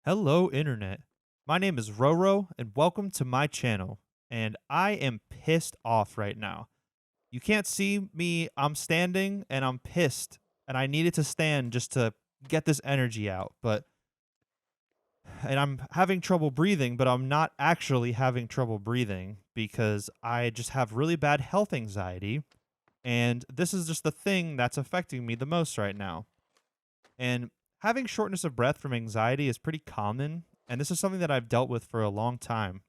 Hello, Internet. My name is Roro, and welcome to my channel. And I am pissed off right now. You can't see me, I'm standing, and I'm pissed. And I needed to stand just to get this energy out. And I'm having trouble breathing, but I'm not actually having trouble breathing because I just have really bad health anxiety. And this is just the thing that's affecting me the most right now. And having shortness of breath from anxiety is pretty common, and this is something that I've dealt with for a long time.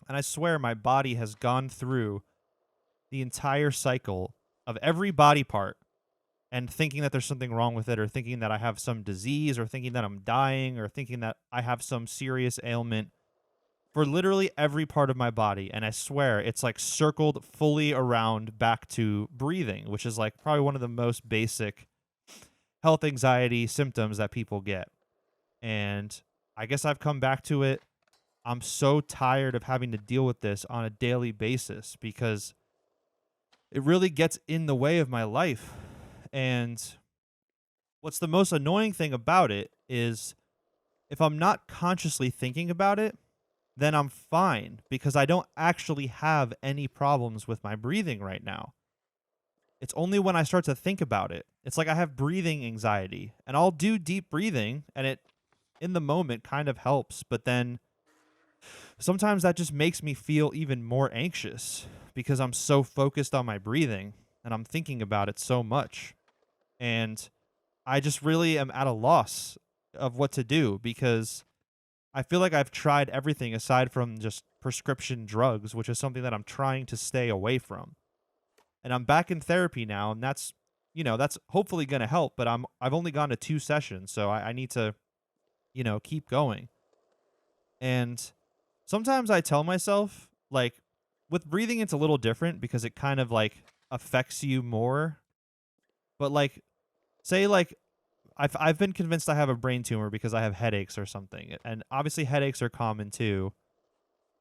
And I swear my body has gone through the entire cycle of every body part and thinking that there's something wrong with it, or thinking that I have some disease, or thinking that I'm dying, or thinking that I have some serious ailment for literally every part of my body. And I swear it's like circled fully around back to breathing, which is like probably one of the most basic health anxiety symptoms that people get. And I guess I've come back to it. I'm so tired of having to deal with this on a daily basis because it really gets in the way of my life. And what's the most annoying thing about it is if I'm not consciously thinking about it, then I'm fine because I don't actually have any problems with my breathing right now. It's only when I start to think about it. It's like I have breathing anxiety, and I'll do deep breathing and it in the moment kind of helps, but then sometimes that just makes me feel even more anxious because I'm so focused on my breathing and I'm thinking about it so much. And I just really am at a loss of what to do because I feel like I've tried everything aside from just prescription drugs, which is something that I'm trying to stay away from. And I'm back in therapy now, and that's hopefully going to help, but I've only gone to 2 sessions, so I need to, keep going. And sometimes I tell myself, like, with breathing, it's a little different because it kind of like affects you more. But like, say, like, I've been convinced I have a brain tumor because I have headaches or something. And obviously, headaches are common too.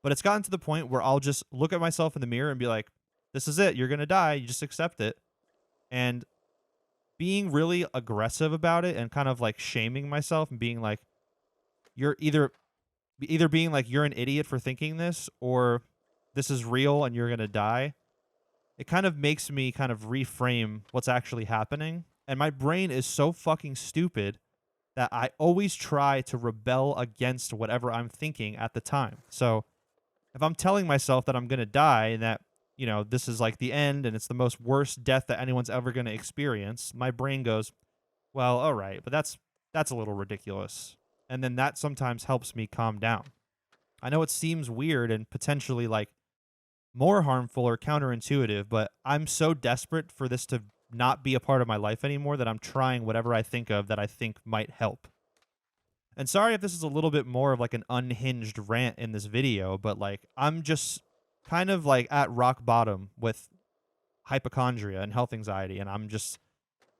But it's gotten to the point where I'll just look at myself in the mirror and be like, this is it. You're going to die. You just accept it. And being really aggressive about it and kind of like shaming myself and being like, you're either being like you're an idiot for thinking this, or this is real and you're going to die. It kind of makes me kind of reframe what's actually happening. And my brain is so fucking stupid that I always try to rebel against whatever I'm thinking at the time. So if I'm telling myself that I'm going to die and that, this is like the end and it's the most worst death that anyone's ever going to experience, my brain goes, well, all right, but that's a little ridiculous. And then that sometimes helps me calm down. I know it seems weird and potentially like more harmful or counterintuitive, but I'm so desperate for this to not be a part of my life anymore that I'm trying whatever I think of that I think might help. And sorry if this is a little bit more of like an unhinged rant in this video, but like I'm just kind of like at rock bottom with hypochondria and health anxiety, and I'm just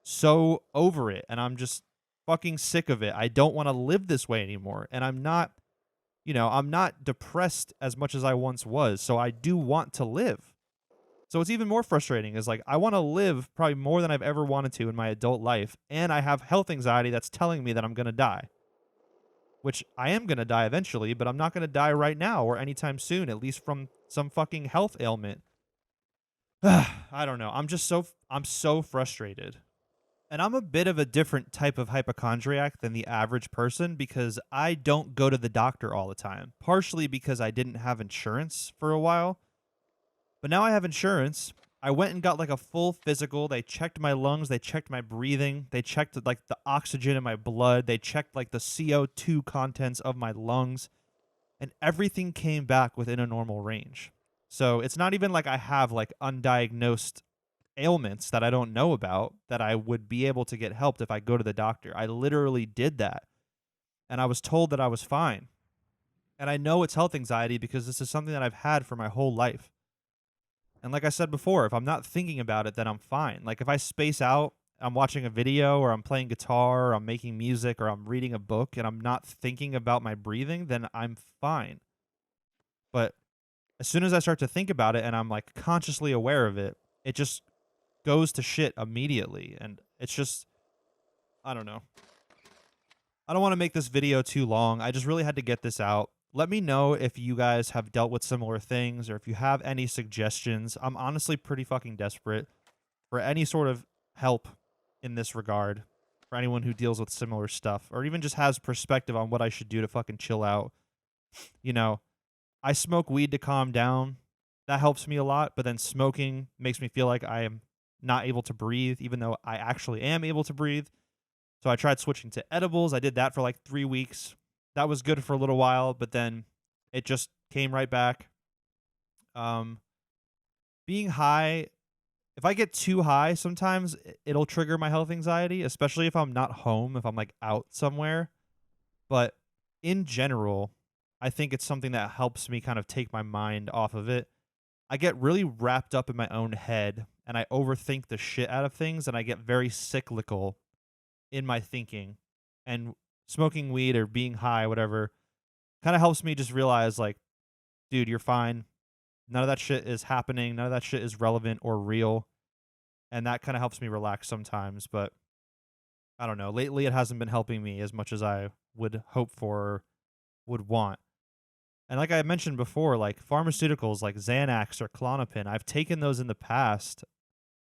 so over it and I'm just fucking sick of it. I don't want to live this way anymore. And I'm not depressed as much as I once was. So I do want to live. So it's even more frustrating is like I want to live probably more than I've ever wanted to in my adult life. And I have health anxiety that's telling me that I'm going to die, which I am going to die eventually, but I'm not going to die right now or anytime soon, at least from some fucking health ailment. I don't know. I'm so frustrated. And I'm a bit of a different type of hypochondriac than the average person because I don't go to the doctor all the time, partially because I didn't have insurance for a while. But now I have insurance. I went and got like a full physical. They checked my lungs, they checked my breathing, they checked like the oxygen in my blood, they checked like the CO2 contents of my lungs, and everything came back within a normal range. So it's not even like I have like undiagnosed ailments that I don't know about that I would be able to get helped if I go to the doctor. I literally did that. And I was told that I was fine. And I know it's health anxiety because this is something that I've had for my whole life. And like I said before, if I'm not thinking about it, then I'm fine. Like if I space out, I'm watching a video or I'm playing guitar or I'm making music or I'm reading a book and I'm not thinking about my breathing, then I'm fine. But as soon as I start to think about it and I'm like consciously aware of it, it just goes to shit immediately. And it's just, I don't know. I don't want to make this video too long. I just really had to get this out. Let me know if you guys have dealt with similar things or if you have any suggestions. I'm honestly pretty fucking desperate for any sort of help in this regard for anyone who deals with similar stuff or even just has perspective on what I should do to fucking chill out. You know, I smoke weed to calm down. That helps me a lot, but then smoking makes me feel like I am not able to breathe, even though I actually am able to breathe. So I tried switching to edibles. I did that for like 3 weeks. That was good for a little while, but then it just came right back. Um, Being high, if I get too high, sometimes it'll trigger my health anxiety, especially if I'm not home, if I'm like out somewhere. But in general, I think it's something that helps me kind of take my mind off of it. I get really wrapped up in my own head and I overthink the shit out of things and I get very cyclical in my thinking. And smoking weed or being high, whatever, kind of helps me just realize like, dude, you're fine. None of that shit is happening. None of that shit is relevant or real. And that kind of helps me relax sometimes. But I don't know. Lately, it hasn't been helping me as much as I would hope for or would want. And like I mentioned before, like pharmaceuticals like Xanax or Klonopin, I've taken those in the past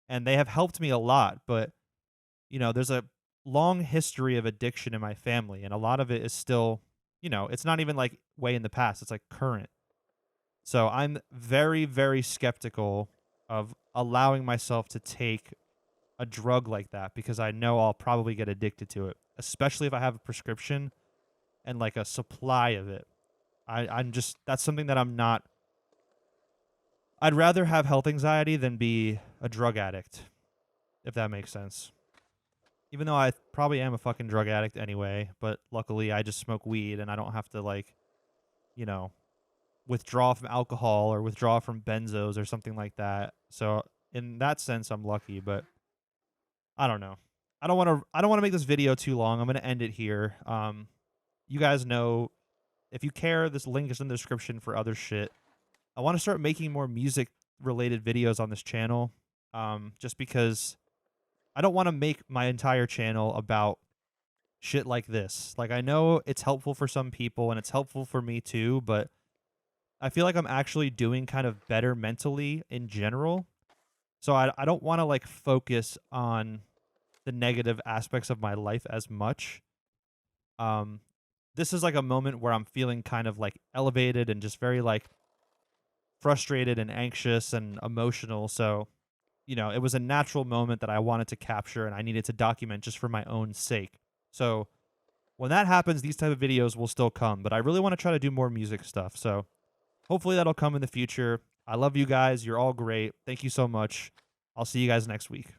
and they have helped me a lot. But, there's a long history of addiction in my family. And a lot of it is still, it's not even like way in the past, it's like current. So I'm very, very skeptical of allowing myself to take a drug like that because I know I'll probably get addicted to it, especially if I have a prescription and like a supply of it. I'm just, that's something that I'm not, I'd rather have health anxiety than be a drug addict, if that makes sense. Even though I probably am a fucking drug addict anyway, but luckily I just smoke weed and I don't have to like, you know, withdraw from alcohol or withdraw from benzos or something like that. So in that sense, I'm lucky, but I don't know. I don't want to make this video too long. I'm going to end it here. You guys know, if you care, this link is in the description for other shit. I want to start making more music related videos on this channel. Just because I don't want to make my entire channel about shit like this. Like, I know it's helpful for some people and it's helpful for me too, but I feel like I'm actually doing kind of better mentally in general. So I don't want to like focus on the negative aspects of my life as much. Um, this is like a moment where I'm feeling kind of like elevated and just very like frustrated and anxious and emotional. So, it was a natural moment that I wanted to capture and I needed to document just for my own sake. So when that happens, these type of videos will still come, but I really want to try to do more music stuff. So hopefully that'll come in the future. I love you guys. You're all great. Thank you so much. I'll see you guys next week.